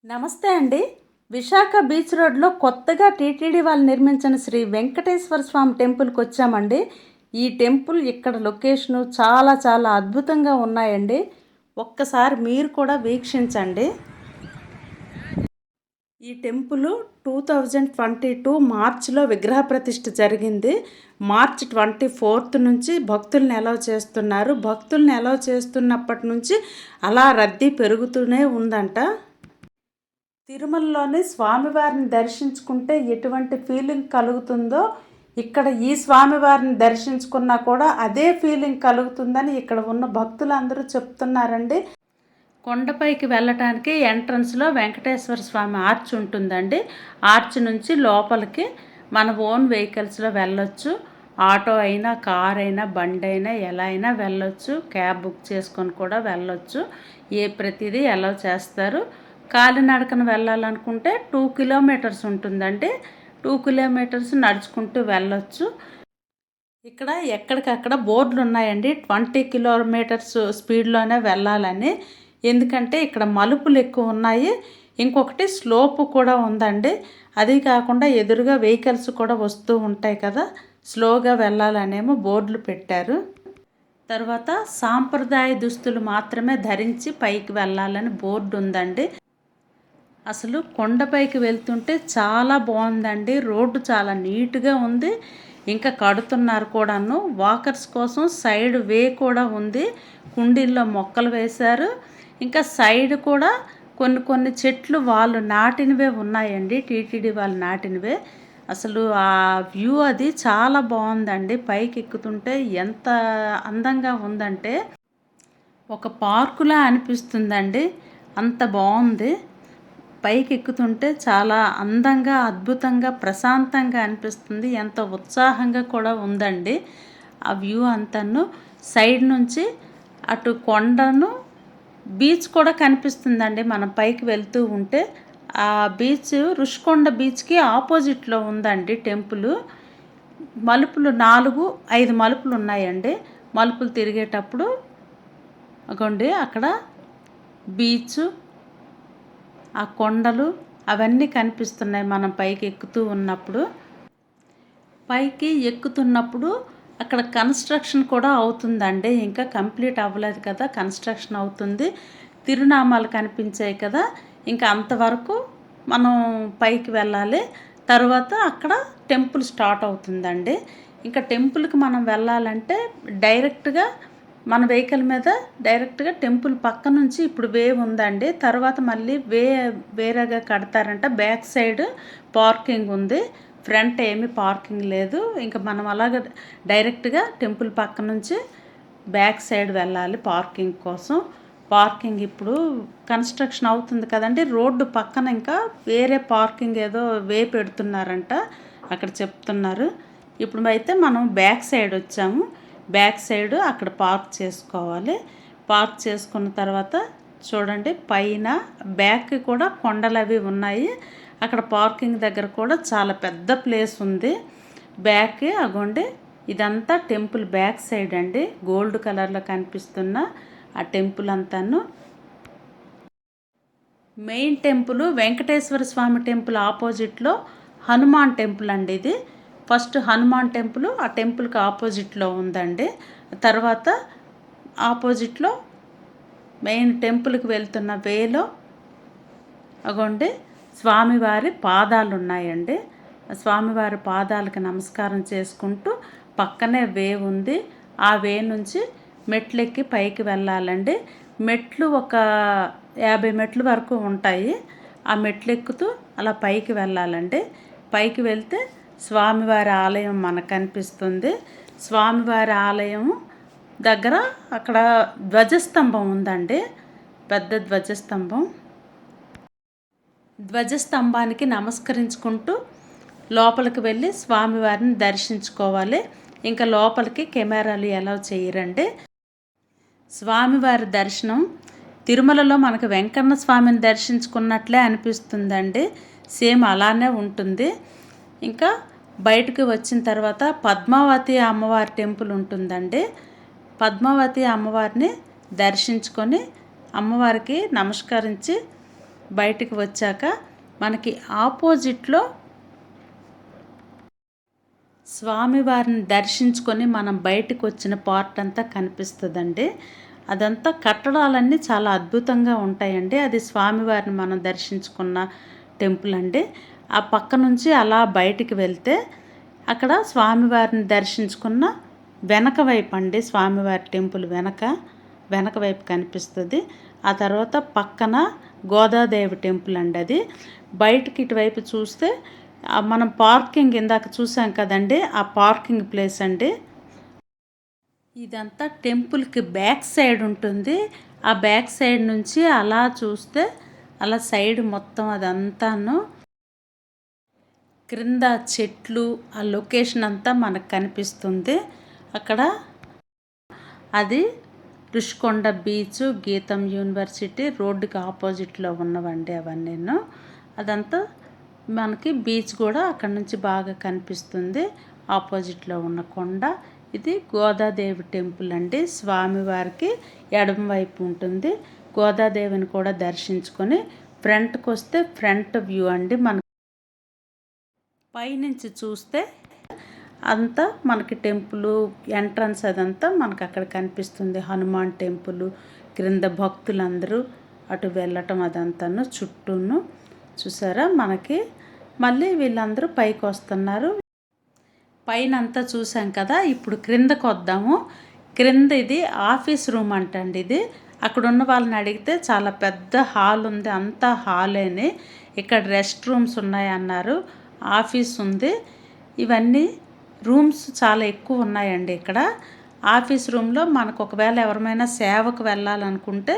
నమస్తే అండి. విశాఖ బీచ్ రోడ్లో కొత్తగా టీటీడీ వాళ్ళు నిర్మించిన శ్రీ వెంకటేశ్వర స్వామి టెంపుల్కి వచ్చామండి. ఈ టెంపుల్ ఇక్కడ లొకేషను చాలా చాలా అద్భుతంగా ఉన్నాయండి. ఒక్కసారి మీరు కూడా వీక్షించండి. ఈ టెంపుల్ 2022 మార్చిలో విగ్రహ ప్రతిష్ఠ జరిగింది. మార్చ్ 24th నుంచి భక్తుల్ని అలౌ చేస్తున్నారు. భక్తుల్ని అలౌ చేస్తున్నప్పటి నుంచి అలా రద్దీ పెరుగుతూనే ఉందంట. తిరుమలలోని స్వామివారిని దర్శించుకుంటే ఎటువంటి ఫీలింగ్ కలుగుతుందో ఇక్కడ ఈ స్వామివారిని దర్శించుకున్నా కూడా అదే ఫీలింగ్ కలుగుతుందని ఇక్కడ ఉన్న భక్తులందరూ చెప్తున్నారండి. కొండపైకి వెళ్ళటానికి ఎంట్రన్స్లో వెంకటేశ్వర స్వామి ఆర్చ్ ఉంటుందండి. ఆర్చ్ నుంచి లోపలికి మన ఓన్ వెహికల్స్లో వెళ్ళొచ్చు. ఆటో అయినా, కార్ అయినా, బండి అయినా ఎలా అయినా వెళ్ళొచ్చు. క్యాబ్ బుక్ చేసుకొని కూడా వెళ్ళొచ్చు. ప్రతిదీ అలౌ చేస్తారు. కాలినడకన వెళ్ళాలనుకుంటే 2 కిలోమీటర్స్ ఉంటుందండి. 2 కిలోమీటర్స్ నడుచుకుంటూ వెళ్ళొచ్చు. ఇక్కడ ఎక్కడికక్కడ బోర్డులు ఉన్నాయండి 20 కిలోమీటర్స్ స్పీడ్లోనే వెళ్ళాలని. ఎందుకంటే ఇక్కడ మలుపులు ఎక్కువ ఉన్నాయి. ఇంకొకటి స్లోప్ కూడా ఉందండి. అది కాకుండా ఎదురుగా వెహికల్స్ కూడా వస్తూ ఉంటాయి కదా, స్లోగా వెళ్ళాలనేమో బోర్డులు పెట్టారు. తర్వాత సాంప్రదాయ దుస్తులు మాత్రమే ధరించి పైకి వెళ్ళాలని బోర్డు ఉందండి. అసలు కొండపైకి వెళ్తుంటే చాలా బాగుందండి. రోడ్డు చాలా నీట్గా ఉంది. ఇంకా కడుతున్నారు కూడాను. వాకర్స్ కోసం సైడ్ వే కూడా ఉంది. కుండీల్లో మొక్కలు వేశారు. ఇంకా సైడ్ కూడా కొన్ని చెట్లు వాళ్ళు నాటినవే ఉన్నాయండి. టీటీడీ వాళ్ళు నాటినవే. అసలు ఆ వ్యూ అది చాలా బాగుందండి. పైకి ఎక్కుతుంటే ఎంత అందంగా ఉందంటే ఒక పార్కులా అనిపిస్తుందండి. అంత బాగుంది. పైకి ఎక్కుతుంటే చాలా అందంగా, అద్భుతంగా, ప్రశాంతంగా అనిపిస్తుంది. ఎంతో ఉత్సాహంగా కూడా ఉందండి ఆ వ్యూ అంతాను. సైడ్ నుంచి అటు కొండను, బీచ్ కూడా కనిపిస్తుందండి మనం పైకి వెళ్తూ ఉంటే. ఆ బీచ్ రుషికొండ బీచ్కి ఆపోజిట్లో ఉందండి టెంపుల్. మలుపులు 4-5 మలుపులు ఉన్నాయండి. మలుపులు తిరిగేటప్పుడు అగోండి అక్కడ బీచ్, ఆ కొండలు అవన్నీ కనిపిస్తున్నాయి మనం పైకి ఎక్కుతూ ఉన్నప్పుడు. పైకి ఎక్కుతున్నప్పుడు అక్కడ కన్స్ట్రక్షన్ కూడా అవుతుందండి. ఇంకా కంప్లీట్ అవ్వలేదు కదా, కన్స్ట్రక్షన్ అవుతుంది. తిరునామాలు కనిపించాయి కదా, ఇంకా అంతవరకు మనం పైకి వెళ్ళాలి. తర్వాత అక్కడ టెంపుల్ స్టార్ట్ అవుతుందండి. ఇంకా టెంపుల్కి మనం వెళ్ళాలంటే డైరెక్ట్గా మన వెహికల్ మీద డైరెక్ట్గా టెంపుల్ పక్క నుంచి ఇప్పుడు వే ఉందండి. తర్వాత మళ్ళీ వేరేగా కడతారంట. బ్యాక్ సైడ్ పార్కింగ్ ఉంది, ఫ్రంట్ ఏమీ పార్కింగ్ లేదు. ఇంకా మనం అలాగ డైరెక్ట్గా టెంపుల్ పక్క నుంచి బ్యాక్ సైడ్ వెళ్ళాలి పార్కింగ్ కోసం. పార్కింగ్ ఇప్పుడు కన్స్ట్రక్షన్ అవుతుంది కదండి. రోడ్డు పక్కన ఇంకా వేరే పార్కింగ్ ఏదో వే పెడుతున్నారంట, అక్కడ చెప్తున్నారు. ఇప్పుడు అయితే మనం బ్యాక్ సైడ్ వచ్చాము. బ్యాక్ సైడ్ అక్కడ పార్క్ చేసుకోవాలి. పార్క్ చేసుకున్న తర్వాత చూడండి పైన బ్యాక్ కూడా కొండలు అవి ఉన్నాయి. అక్కడ పార్కింగ్ దగ్గర కూడా చాలా పెద్ద ప్లేస్ ఉంది. బ్యాక్ అగోండి ఇదంతా టెంపుల్ బ్యాక్ సైడ్ అండి. గోల్డ్ కలర్లో కనిపిస్తున్న ఆ టెంపుల్ అంతాను. మెయిన్ టెంపుల్ వెంకటేశ్వర స్వామి టెంపుల్ ఆపోజిట్లో హనుమాన్ టెంపుల్ అండి. ఇది ఫస్ట్ హనుమాన్ టెంపుల్ ఆ టెంపుల్కి ఆపోజిట్లో ఉందండి. తర్వాత ఆపోజిట్లో మెయిన్ టెంపుల్కి వెళ్తున్న వేలో అగోండి స్వామివారి పాదాలు ఉన్నాయండి. స్వామివారి పాదాలకు నమస్కారం చేసుకుంటూ పక్కనే వే ఉంది. ఆ వే నుంచి మెట్లెక్కి పైకి వెళ్ళాలండి. మెట్లు ఒక 50 మెట్లు వరకు ఉంటాయి. ఆ మెట్లు ఎక్కుతూ అలా పైకి వెళ్ళాలండి. పైకి వెళ్తే స్వామివారి ఆలయం మనకు కనిపిస్తుంది. స్వామివారి ఆలయం దగ్గర అక్కడ ధ్వజస్తంభం ఉందండి, పెద్ద ధ్వజస్తంభం. ధ్వజస్తంభానికి నమస్కరించుకుంటూ లోపలికి వెళ్ళి స్వామివారిని దర్శించుకోవాలి. ఇంకా లోపలికి కెమెరాలు అలౌ చేయరండి. స్వామివారి దర్శనం తిరుమలలో మనకు వెంకన్న స్వామిని దర్శించుకున్నట్లే అనిపిస్తుందండి. సేమ్ అలానే ఉంటుంది. ఇంకా బయటకు వచ్చిన తర్వాత పద్మావతి అమ్మవారి టెంపుల్ ఉంటుందండి. పద్మావతి అమ్మవారిని దర్శించుకొని అమ్మవారికి నమస్కరించి బయటికి వచ్చాక మనకి ఆపోజిట్లో స్వామివారిని దర్శించుకొని మనం బయటకు వచ్చిన పార్ట్ అంతా కనిపిస్తుందండి. అదంతా కట్టడాలన్నీ చాలా అద్భుతంగా ఉంటాయండి. అది స్వామివారిని మనం దర్శించుకున్న టెంపుల్ అండి. ఆ పక్క నుంచి అలా బయటికి వెళ్తే అక్కడ స్వామివారిని దర్శించుకున్న వెనక వైపు అండి, స్వామివారి టెంపుల్ వెనక వైపు కనిపిస్తుంది. ఆ తర్వాత పక్కన గోదాదేవి టెంపుల్ అండి. అది బయటికి ఇటువైపు చూస్తే మనం పార్కింగ్ ఇందాక చూసాం కదండి, ఆ పార్కింగ్ ప్లేస్ అండి. ఇదంతా టెంపుల్కి బ్యాక్ సైడ్ ఉంటుంది. ఆ బ్యాక్ సైడ్ నుంచి అలా చూస్తే అలా సైడ్ మొత్తం అదంతాను క్రింద చెట్లు, ఆ లొకేషన్ అంతా మనకు కనిపిస్తుంది. అక్కడ అది రుషికొండ బీచ్, గీతం యూనివర్సిటీ రోడ్డుకి ఆపోజిట్లో ఉన్నవండి అవన్నీ. అదంతా మనకి బీచ్ కూడా అక్కడ నుంచి బాగా కనిపిస్తుంది. ఆపోజిట్లో ఉన్న కొండ. ఇది గోదాదేవి టెంపుల్ అండి. స్వామివారికి ఎడమ వైపు ఉంటుంది. గోదాదేవిని కూడా దర్శించుకొని ఫ్రంట్కి వస్తే ఫ్రంట్ వ్యూ అండి. మన పైనుంచి చూస్తే అంతా మనకి టెంపుల్ ఎంట్రన్స్ అదంతా మనకు అక్కడ కనిపిస్తుంది. హనుమాన్ టెంపుల్ క్రింద భక్తులందరూ అటు వెళ్ళటం అదంతాను చుట్టూను చూసారా. మనకి మళ్ళీ వీళ్ళందరూ పైకి వస్తున్నారు. పైన అంతా చూసాం కదా, ఇప్పుడు క్రిందకు వద్దాము. క్రింద ఇది ఆఫీస్ రూమ్ అంటండి. ఇది అక్కడ ఉన్న వాళ్ళని అడిగితే చాలా పెద్ద హాల్ ఉంది, అంతా హాలేని. ఇక్కడ రెస్ట్ రూమ్స్ ఉన్నాయన్నారు, ఆఫీస్ ఉంది. ఇవన్నీ రూమ్స్ చాలా ఎక్కువ ఉన్నాయండి ఇక్కడ. ఆఫీస్ రూమ్లో మనకు ఒకవేళ ఎవరైనా సేవకు వెళ్ళాలనుకుంటే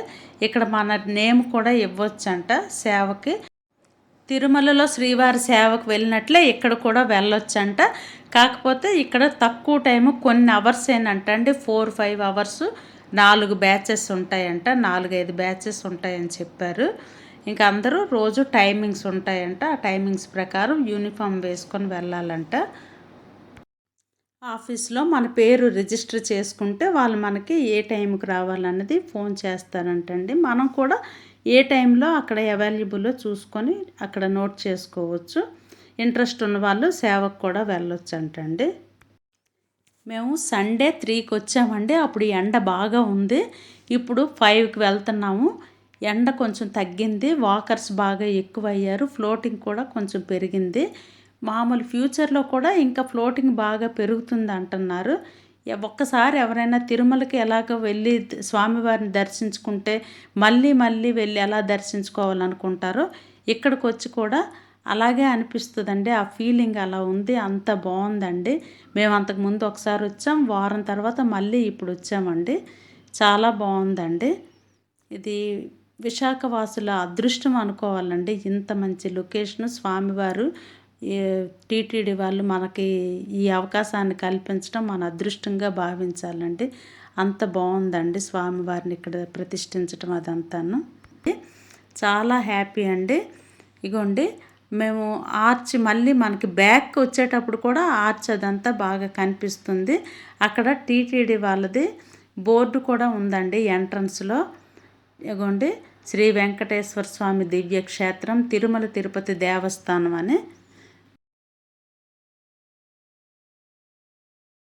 ఇక్కడ మన నేమ్ కూడా ఇవ్వచ్చంట సేవకి. తిరుమలలో శ్రీవారి సేవకు వెళ్ళినట్లే ఇక్కడ కూడా వెళ్ళొచ్చంట. కాకపోతే ఇక్కడ తక్కువ టైము, కొన్ని అవర్స్ ఏనంటండి, 4-5 అవర్స్ 4 బ్యాచెస్ ఉంటాయంట, 4-5 బ్యాచెస్ ఉంటాయని చెప్పారు. ఇంకా అందరూ రోజు టైమింగ్స్ ఉంటాయంట. ఆ టైమింగ్స్ ప్రకారం యూనిఫామ్ వేసుకొని వెళ్ళాలంట. ఆఫీస్లో మన పేరు రిజిస్టర్ చేసుకుంటే వాళ్ళు మనకి ఏ టైంకి రావాలన్నది ఫోన్ చేస్తారంటండి. మనం కూడా ఏ టైంలో అక్కడ అవైలబుల్లో చూసుకొని అక్కడ నోట్ చేసుకోవచ్చు. ఇంట్రెస్ట్ ఉన్న వాళ్ళు సేవకు కూడా వెళ్ళొచ్చు అంటండి. మేము సండే 3కి వచ్చామండి. అప్పుడు ఎండ బాగా ఉంది. ఇప్పుడు 5కి వెళ్తున్నాము. ఎండ కొంచెం తగ్గింది. వాకర్స్ బాగా ఎక్కువయ్యారు. ఫ్లోటింగ్ కూడా కొంచెం పెరిగింది. మామూలు ఫ్యూచర్లో కూడా ఇంకా ఫ్లోటింగ్ బాగా పెరుగుతుంది అంటున్నారు. ఒక్కసారి ఎవరైనా తిరుమలకి ఎలాగో వెళ్ళి స్వామివారిని దర్శించుకుంటే మళ్ళీ వెళ్ళి ఎలా దర్శించుకోవాలనుకుంటారో ఇక్కడికి వచ్చి కూడా అలాగే అనిపిస్తుందండి. ఆ ఫీలింగ్ అలా ఉంది. అంత బాగుందండి. మేము అంతకుముందు ఒకసారి వచ్చాం, వారం తర్వాత మళ్ళీ ఇప్పుడు వచ్చామండి. చాలా బాగుందండి. ఇది విశాఖవాసుల అదృష్టం అనుకోవాలండి. ఇంత మంచి లొకేషను స్వామివారు టీటీడీ వాళ్ళు మనకి ఈ అవకాశాన్ని కల్పించడం మన అదృష్టంగా భావించాలండి. అంత బాగుందండి స్వామివారిని ఇక్కడ ప్రతిష్ఠించడం అదంతాను. చాలా హ్యాపీ అండి. ఇగోండి మేము ఆర్చ్ మళ్ళీ మనకి బ్యాక్ వచ్చేటప్పుడు కూడా ఆర్చ్ అదంతా బాగా కనిపిస్తుంది. అక్కడ టీటీడీ వాళ్ళది బోర్డు కూడా ఉందండి ఎంట్రన్స్లో. ఇగోండి శ్రీ వెంకటేశ్వర స్వామి దివ్యక్షేత్రం తిరుమల తిరుపతి దేవస్థానం అని